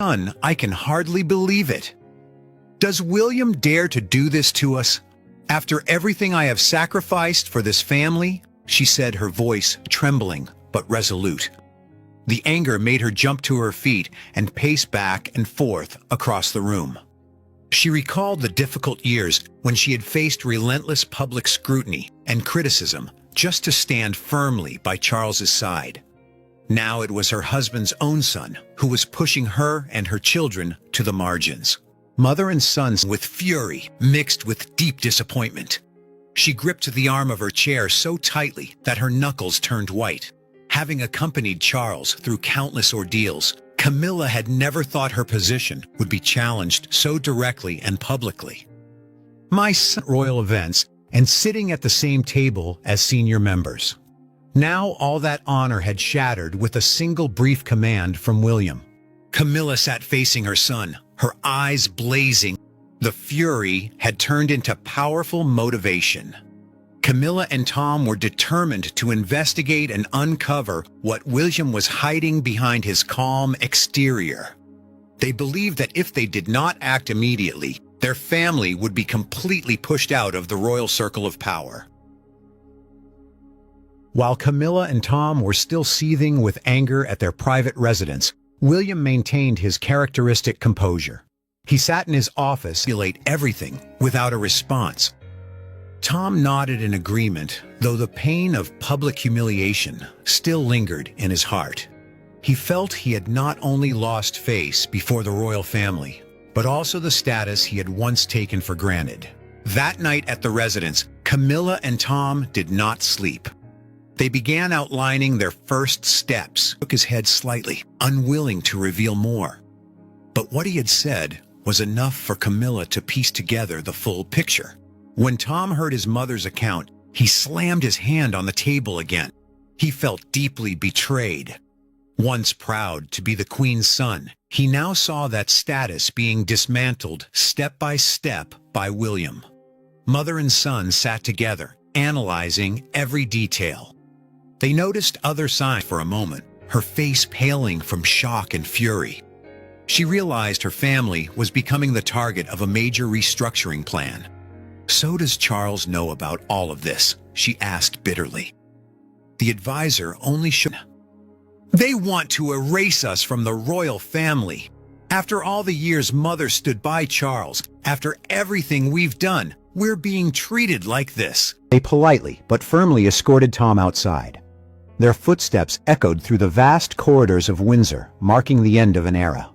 Son, I can hardly believe it. Does William dare to do this to us? After everything I have sacrificed for this family, she said, her voice trembling but resolute. The anger made her jump to her feet and pace back and forth across the room. She recalled the difficult years when she had faced relentless public scrutiny and criticism just to stand firmly by Charles's side. Now it was her husband's own son who was pushing her and her children to the margins. Mother and son with fury mixed with deep disappointment. She gripped the arm of her chair so tightly that her knuckles turned white. Having accompanied Charles through countless ordeals, Camilla had never thought her position would be challenged so directly and publicly. My son royal events and sitting at the same table as senior members. Now all that honor had shattered with a single brief command from William. Camilla sat facing her son, her eyes blazing. The fury had turned into powerful motivation. Camilla and Tom were determined to investigate and uncover what William was hiding behind his calm exterior. They believed that if they did not act immediately, their family would be completely pushed out of the royal circle of power. While Camilla and Tom were still seething with anger at their private residence, William maintained his characteristic composure. He sat in his office, calculate everything without a response. Tom nodded in agreement, though the pain of public humiliation still lingered in his heart. He felt he had not only lost face before the royal family, but also the status he had once taken for granted. That night at the residence, Camilla and Tom did not sleep. They began outlining their first steps. He shook his head slightly, unwilling to reveal more. But what he had said was enough for Camilla to piece together the full picture. When Tom heard his mother's account, he slammed his hand on the table again. He felt deeply betrayed. Once proud to be the Queen's son, he now saw that status being dismantled step by step by William. Mother and son sat together, analyzing every detail. They noticed other signs for a moment, her face paling from shock and fury. She realized her family was becoming the target of a major restructuring plan. "So does Charles know about all of this?" she asked bitterly. The advisor only shook. "They want to erase us from the royal family. After all the years Mother stood by Charles, after everything we've done, we're being treated like this." They politely but firmly escorted Tom outside. Their footsteps echoed through the vast corridors of Windsor, marking the end of an era.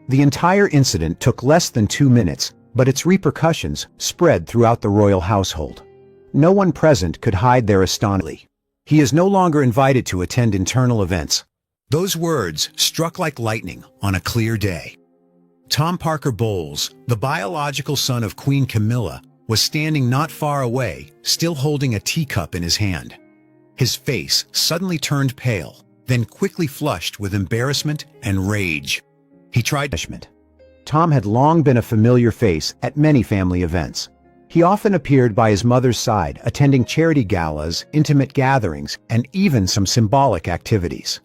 The entire incident took less than 2 minutes, but its repercussions spread throughout the royal household. No one present could hide their astonishment. "He is no longer invited to attend internal events." Those words struck like lightning on a clear day. Tom Parker Bowles, the biological son of Queen Camilla, was standing not far away, still holding a teacup in his hand. His face suddenly turned pale, then quickly flushed with embarrassment and rage. He tried punishment. Tom had long been a familiar face at many family events. He often appeared by his mother's side, attending charity galas, intimate gatherings, and even some symbolic activities.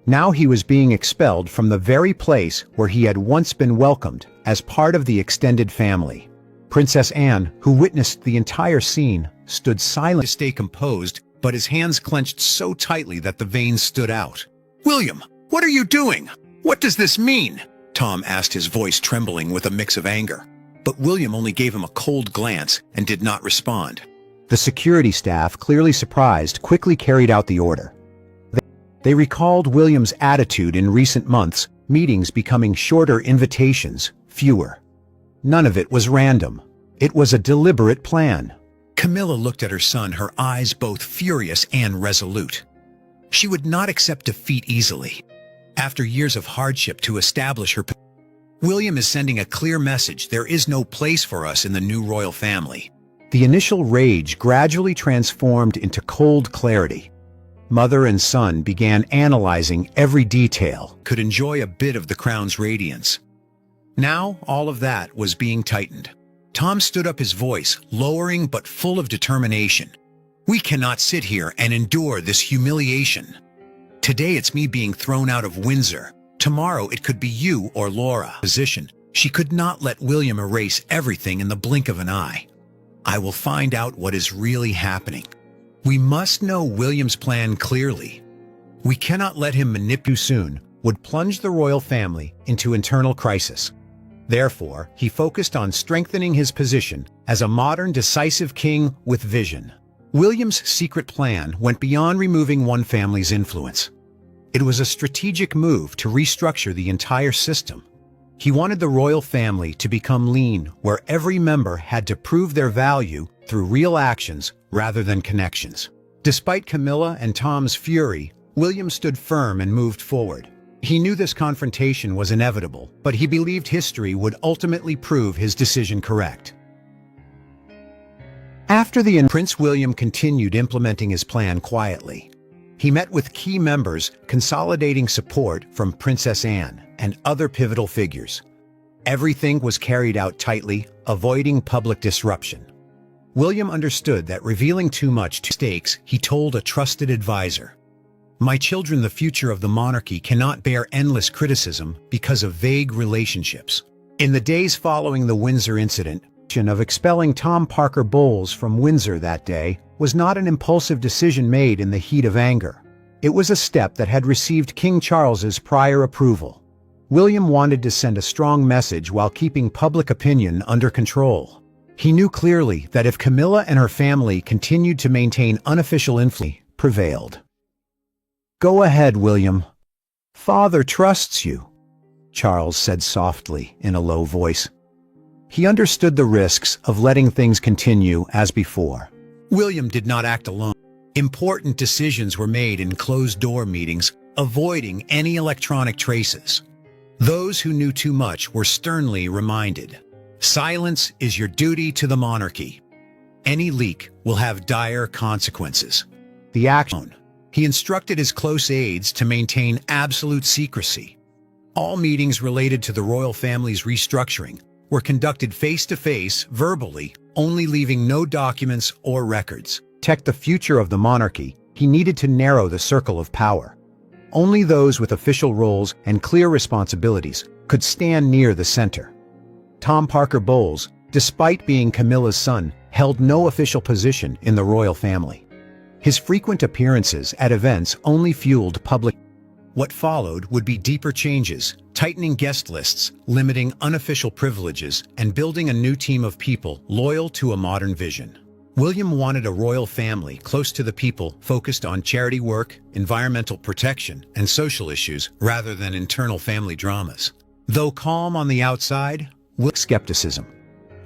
Now he was being expelled from the very place where he had once been welcomed as part of the extended family. Princess Anne, who witnessed the entire scene, stood silent to stay composed, but his hands clenched so tightly that the veins stood out. "William, what are you doing? What does this mean?" Tom asked, his voice trembling with a mix of anger. But William only gave him a cold glance and did not respond. The security staff, clearly surprised, quickly carried out the order. They recalled William's attitude in recent months, meetings becoming shorter, invitations fewer. None of it was random. It was a deliberate plan. Camilla looked at her son, her eyes both furious and resolute. She would not accept defeat easily. After years of hardship to establish her position, William is sending a clear message: there is no place for us in the new royal family. The initial rage gradually transformed into cold clarity. Mother and son began analyzing every detail, could enjoy a bit of the crown's radiance. Now all of that was being tightened. Tom stood up, his voice lowering but full of determination. "We cannot sit here and endure this humiliation. Today it's me being thrown out of Windsor, Tomorrow it could be you or Laura. Position. She could not let William erase everything in the blink of an eye. I will find out what is really happening. We must know William's plan clearly. We cannot let him manipulate soon, would plunge the royal family into internal crisis. Therefore, he focused on strengthening his position as a modern, decisive king with vision. William's secret plan went beyond removing one family's influence. It was a strategic move to restructure the entire system. He wanted the royal family to become lean, where every member had to prove their value through real actions rather than connections. Despite Camilla and Tom's fury, William stood firm and moved forward. He knew this confrontation was inevitable, but he believed history would ultimately prove his decision correct. After the Prince William continued implementing his plan quietly. He met with key members, consolidating support from Princess Anne and other pivotal figures. Everything was carried out tightly, avoiding public disruption. William understood that revealing too much stakes, he told a trusted advisor. My children, the future of the monarchy cannot bear endless criticism because of vague relationships. In the days following the Windsor incident, of expelling Tom Parker Bowles from Windsor that day was not an impulsive decision made in the heat of anger. It was a step that had received King Charles's prior approval. William wanted to send a strong message while keeping public opinion under control. He knew clearly that if Camilla and her family continued to maintain unofficial influence, prevailed. Go ahead, William. Father trusts you, Charles said softly in a low voice. He understood the risks of letting things continue as before. William did not act alone. Important decisions were made in closed-door meetings, avoiding any electronic traces. Those who knew too much were sternly reminded. Silence is your duty to the monarchy. Any leak will have dire consequences. The action. He instructed his close aides to maintain absolute secrecy. All meetings related to the royal family's restructuring were conducted face-to-face, verbally, only leaving no documents or records. To protect the future of the monarchy, he needed to narrow the circle of power. Only those with official roles and clear responsibilities could stand near the center. Tom Parker Bowles, despite being Camilla's son, held no official position in the royal family. His frequent appearances at events only fueled public. What followed would be deeper changes, tightening guest lists, limiting unofficial privileges, and building a new team of people loyal to a modern vision. William wanted a royal family close to the people, focused on charity work, environmental protection, and social issues rather than internal family dramas. Though calm on the outside, with skepticism.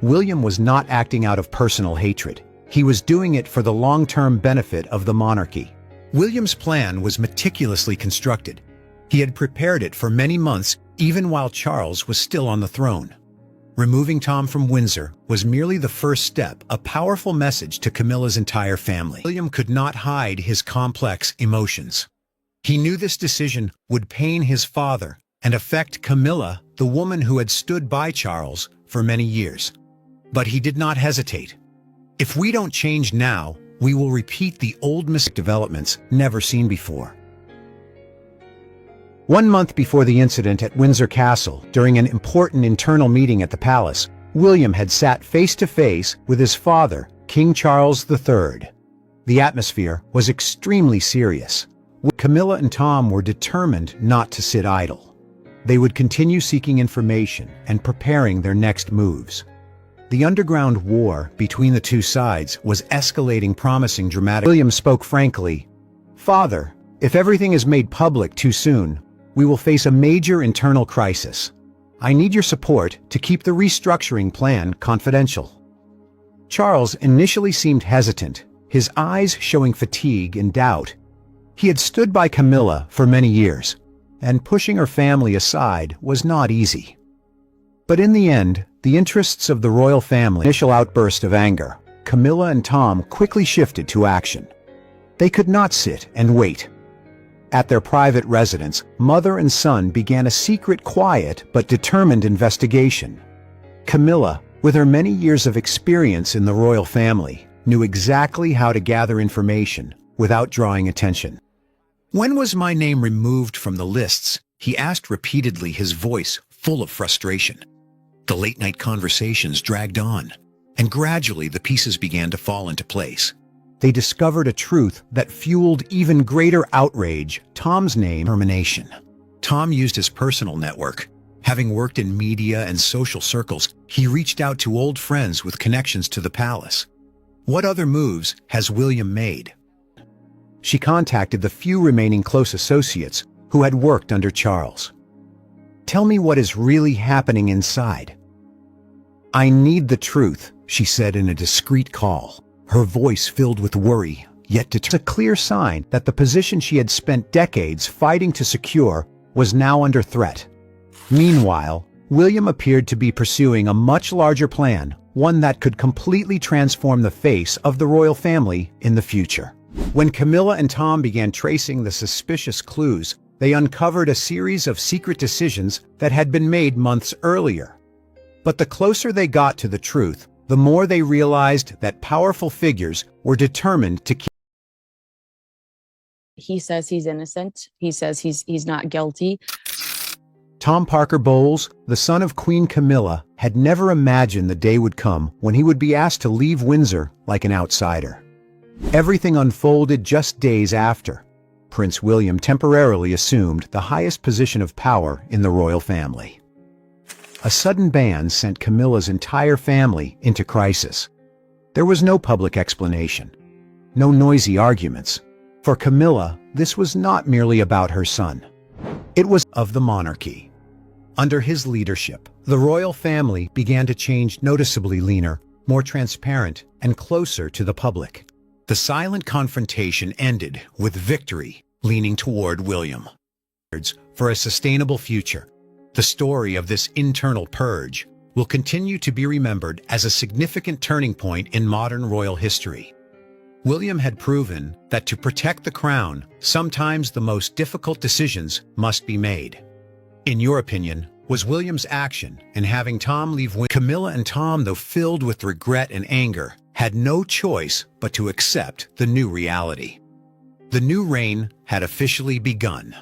William was not acting out of personal hatred. He was doing it for the long-term benefit of the monarchy. William's plan was meticulously constructed. He had prepared it for many months, even while Charles was still on the throne. Removing Tom from Windsor was merely the first step, a powerful message to Camilla's entire family. William could not hide his complex emotions. He knew this decision would pain his father and affect Camilla, the woman who had stood by Charles for many years. But he did not hesitate. If we don't change now, we will repeat the old developments never seen before. 1 month before the incident at Windsor Castle, during an important internal meeting at the palace, William had sat face-to-face with his father, King Charles III. The atmosphere was extremely serious. Camilla and Tom were determined not to sit idle. They would continue seeking information and preparing their next moves. The underground war between the two sides was escalating, promising dramatic. William spoke frankly. Father, if everything is made public too soon, we will face a major internal crisis. I need your support to keep the restructuring plan confidential. Charles initially seemed hesitant, his eyes showing fatigue and doubt. He had stood by Camilla for many years, and pushing her family aside was not easy. But in the end, the interests of the royal family. Initial outburst of anger, Camilla and Tom quickly shifted to action. They could not sit and wait. At their private residence, mother and son began a secret, quiet, but determined investigation. Camilla, with her many years of experience in the royal family, knew exactly how to gather information without drawing attention. When was my name removed from the lists? He asked repeatedly, his voice full of frustration. The late-night conversations dragged on, and gradually the pieces began to fall into place. They discovered a truth that fueled even greater outrage: Tom's name termination. Tom used his personal network. Having worked in media and social circles, he reached out to old friends with connections to the palace. What other moves has William made? She contacted the few remaining close associates who had worked under Charles. "Tell me what is really happening inside." "I need the truth," she said in a discreet call, her voice filled with worry, yet determined. A clear sign that the position she had spent decades fighting to secure was now under threat. Meanwhile, William appeared to be pursuing a much larger plan, one that could completely transform the face of the royal family in the future. When Camilla and Tom began tracing the suspicious clues, they uncovered a series of secret decisions that had been made months earlier. But the closer they got to the truth, the more they realized that powerful figures were determined to keep. He says he's innocent. He says he's not guilty. Tom Parker Bowles, the son of Queen Camilla, had never imagined the day would come when he would be asked to leave Windsor like an outsider. Everything unfolded just days after. Prince William temporarily assumed the highest position of power in the royal family. A sudden ban sent Camilla's entire family into crisis. There was no public explanation, no noisy arguments. For Camilla, this was not merely about her son. It was of the monarchy. Under his leadership, the royal family began to change, noticeably leaner, more transparent, and closer to the public. The silent confrontation ended with victory leaning toward William. For a sustainable future, the story of this internal purge will continue to be remembered as a significant turning point in modern royal history. William had proven that to protect the crown, sometimes the most difficult decisions must be made. In your opinion, was William's action in having Tom leave Camilla and Tom, though filled with regret and anger, had no choice but to accept the new reality. The new reign had officially begun.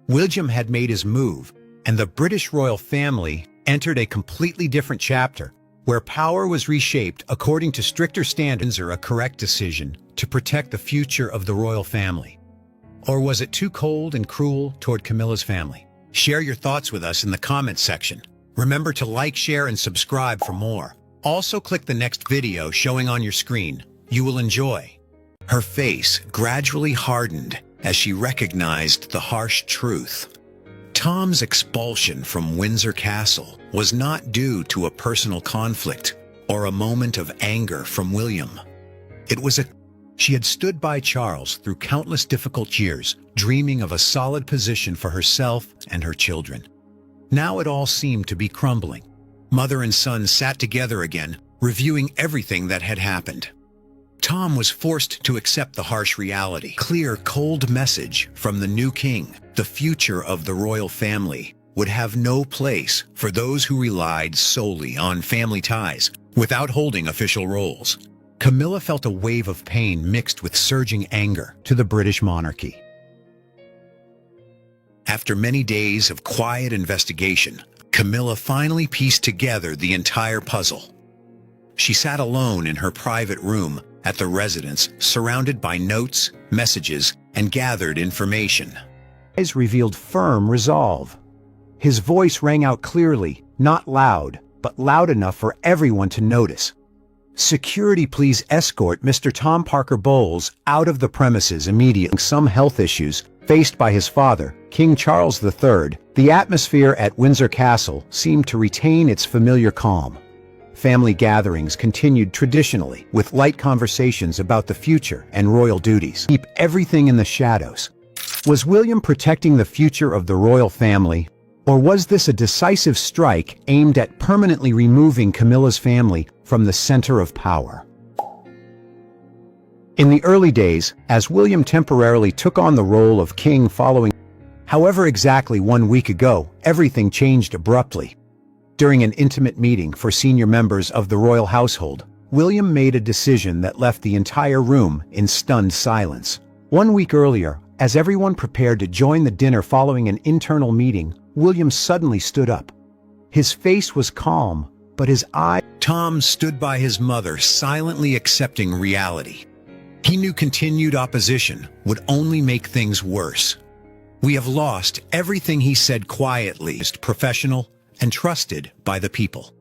William had made his move, and the British royal family entered a completely different chapter, where power was reshaped according to stricter standards. A correct decision to protect the future of the royal family? Or was it too cold and cruel toward Camilla's family? Share your thoughts with us in the comments section. Remember to like, share, and subscribe for more. Also click the next video showing on your screen. You will enjoy. Her face gradually hardened as she recognized the harsh truth. Tom's expulsion from Windsor Castle was not due to a personal conflict or a moment of anger from William. She had stood by Charles through countless difficult years, dreaming of a solid position for herself and her children. Now it all seemed to be crumbling. Mother and son sat together again, reviewing everything that had happened. Tom was forced to accept the harsh reality. Clear, cold message from the new king. The future of the royal family would have no place for those who relied solely on family ties without holding official roles. Camilla felt a wave of pain mixed with surging anger to the British monarchy. After many days of quiet investigation, Camilla finally pieced together the entire puzzle. She sat alone in her private room at the residence, surrounded by notes, messages, and gathered information. His eyes revealed firm resolve. His voice rang out clearly, not loud, but loud enough for everyone to notice. "Security, please escort Mr. Tom Parker Bowles out of the premises immediately." Some health issues faced by his father, King Charles III, the atmosphere at Windsor Castle seemed to retain its familiar calm. Family gatherings continued traditionally, with light conversations about the future and royal duties. Keep everything in the shadows. Was William protecting the future of the royal family, or was this a decisive strike aimed at permanently removing Camilla's family from the center of power? In the early days, as William temporarily took on the role of king following, however, exactly 1 week ago, everything changed abruptly. During an intimate meeting for senior members of the royal household, William made a decision that left the entire room in stunned silence. 1 week earlier, As everyone prepared to join the dinner following an internal meeting, William suddenly stood up. His face was calm, but his eyes... Tom stood by his mother, silently accepting reality. He knew continued opposition would only make things worse. "We have lost everything," he said quietly, professional and trusted by the people.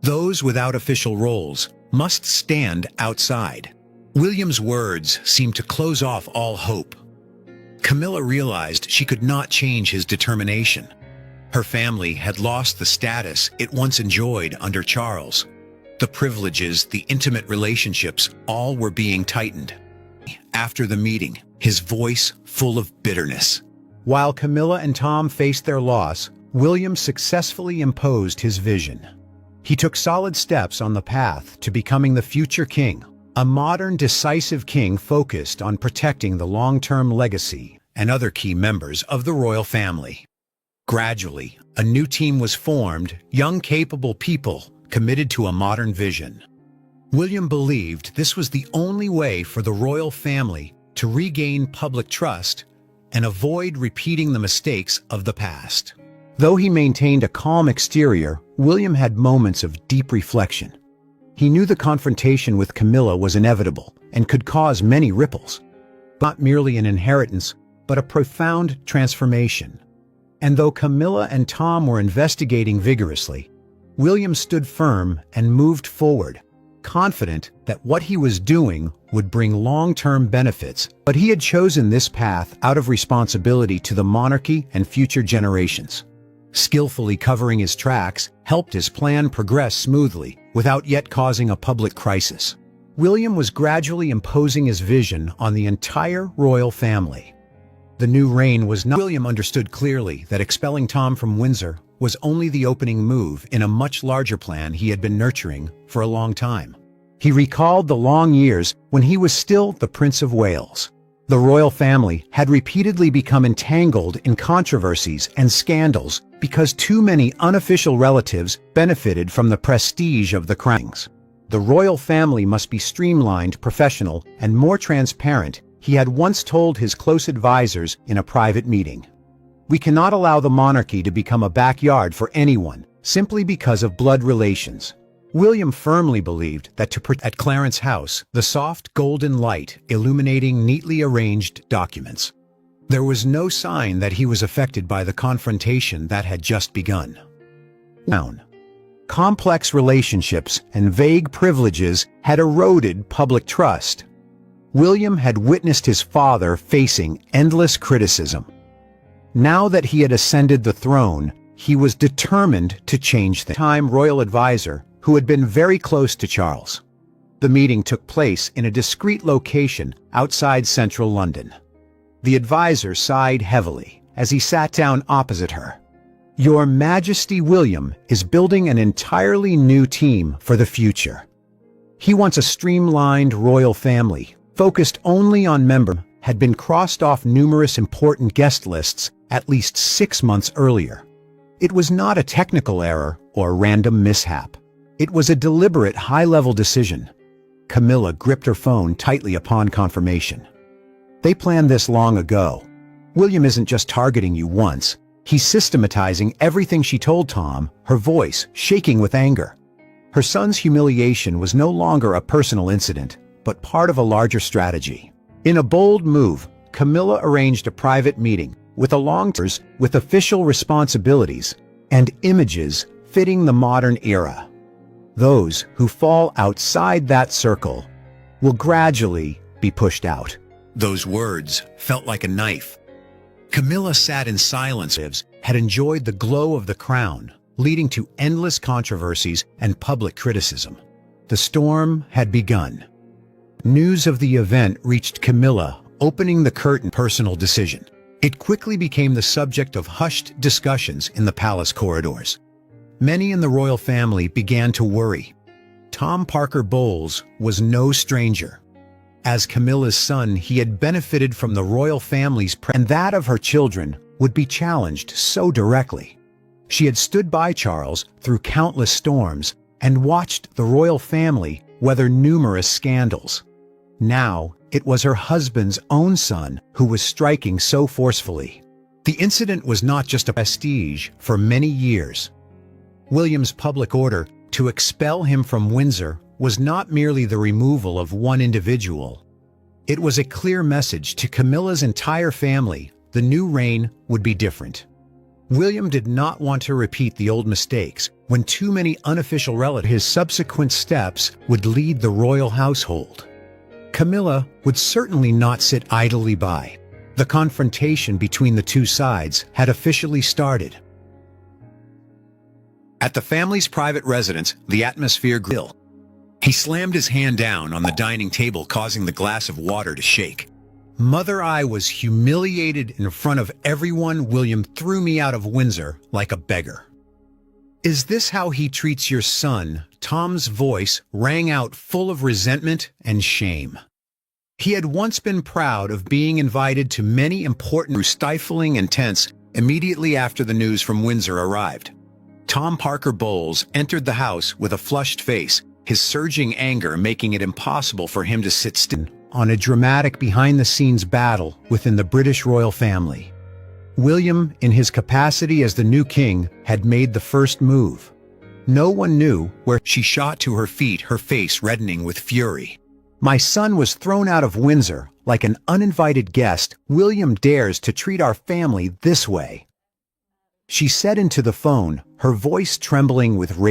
Those without official roles must stand outside. William's words seemed to close off all hope. Camilla realized she could not change his determination. Her family had lost the status it once enjoyed under Charles. The privileges, the intimate relationships, all were being tightened. After the meeting, his voice full of bitterness. While Camilla and Tom faced their loss, William successfully imposed his vision. He took solid steps on the path to becoming the future king, a modern, decisive king focused on protecting the long-term legacy and other key members of the royal family. Gradually, a new team was formed, young, capable people committed to a modern vision. William believed this was the only way for the royal family to regain public trust and avoid repeating the mistakes of the past. Though he maintained a calm exterior, William had moments of deep reflection. He knew the confrontation with Camilla was inevitable and could cause many ripples. Not merely an inheritance, but a profound transformation. And though Camilla and Tom were investigating vigorously, William stood firm and moved forward, confident that what he was doing would bring long-term benefits. But he had chosen this path out of responsibility to the monarchy and future generations. Skillfully covering his tracks helped his plan progress smoothly without yet causing a public crisis. William was gradually imposing his vision on the entire royal family. The new reign was not... William understood clearly that expelling Tom from Windsor was only the opening move in a much larger plan he had been nurturing for a long time. He recalled the long years when he was still the Prince of Wales. The royal family had repeatedly become entangled in controversies and scandals because too many unofficial relatives benefited from the prestige of the crownings. The royal family must be streamlined, professional, and more transparent, he had once told his close advisors in a private meeting. "We cannot allow the monarchy to become a backyard for anyone, simply because of blood relations." William firmly believed that to protect at Clarence House, the soft golden light illuminating neatly arranged documents. There was no sign that he was affected by the confrontation that had just begun. Complex relationships and vague privileges had eroded public trust. William had witnessed his father facing endless criticism. Now that he had ascended the throne, he was determined to change things. Royal advisor, who had been very close to Charles. The meeting took place in a discreet location outside central London. The advisor sighed heavily as he sat down opposite her. "Your Majesty, William is building an entirely new team for the future. He wants a streamlined royal family, focused only on members." Had been crossed off numerous important guest lists at least 6 months earlier. It was not a technical error or random mishap. It was a deliberate high-level decision. Camilla gripped her phone tightly upon confirmation. "They planned this long ago. William isn't just targeting you once. He's systematizing everything," she told Tom, her voice shaking with anger. Her son's humiliation was no longer a personal incident, but part of a larger strategy. In a bold move, Camilla arranged a private meeting with with official responsibilities and images fitting the modern era. Those who fall outside that circle will gradually be pushed out. Those words felt like a knife. Camilla sat in silence, had enjoyed the glow of the crown, leading to endless controversies and public criticism. The storm had begun. News of the event reached Camilla, opening the curtain. Personal decision. It quickly became the subject of hushed discussions in the palace corridors. Many in the royal family began to worry. Tom Parker Bowles was no stranger. As Camilla's son, he had benefited from the royal family's and that of her children would be challenged so directly. She had stood by Charles through countless storms and watched the royal family weather numerous scandals. Now, it was her husband's own son who was striking so forcefully. The incident was not just a prestige for many years. William's public order to expel him from Windsor was not merely the removal of one individual. It was a clear message to Camilla's entire family: the new reign would be different. William did not want to repeat the old mistakes when too many unofficial relatives. His subsequent steps would lead the royal household. Camilla would certainly not sit idly by. The confrontation between the two sides had officially started. At the family's private residence, the atmosphere grew. He slammed his hand down on the dining table, causing the glass of water to shake. Mother I was humiliated in front of everyone. William threw me out of Windsor like a beggar. Is this how he treats your son? Tom's voice rang out, full of resentment and shame. He had once been proud of being invited to many important, stifling and tense immediately after the news from Windsor arrived. Tom Parker Bowles entered the house with a flushed face, his surging anger making it impossible for him to sit still. On a dramatic behind-the-scenes battle within the British royal family. William, in his capacity as the new king, had made the first move. No one knew where. She shot to her feet, her face reddening with fury. My son was thrown out of Windsor like an uninvited guest. William dares to treat our family this way. She said into the phone, her voice trembling with rage.